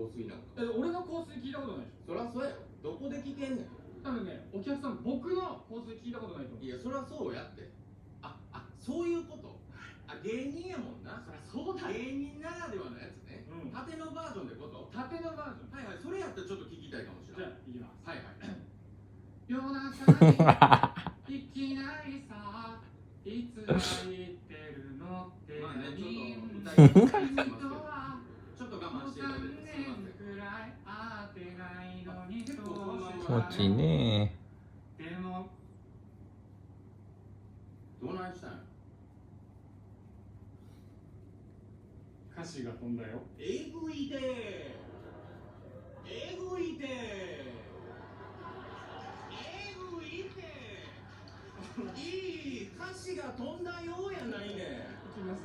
香水なの？俺の香水聞いたことないでしそりゃそうやろ。どこで聞けんねん。ょ。多分ね、お客さん僕の香水聞いたことないと思う。いや、そりゃそうやって。そういうこと。芸人やもんな。そりゃそうだよ。芸人ならではのやつね。うん、縦のバージョンってこと？縦のバージョン。はいはい、それやったらちょっと聞きたいかもしれない。じゃあ、いきます。はいはい。夜中にいきなりさ、いつ泣いてるのってまあね、ちょっ何と歌い人すぎますけどはちょっと我慢していただいてすいません。くらい会ってないのに結構そのまんま気持ちいいね。でもどないしたんや。歌詞が飛んだよ。えぐいでー。えぐいでー。えぐいでー。いい歌詞が飛んだようやないね。いきます。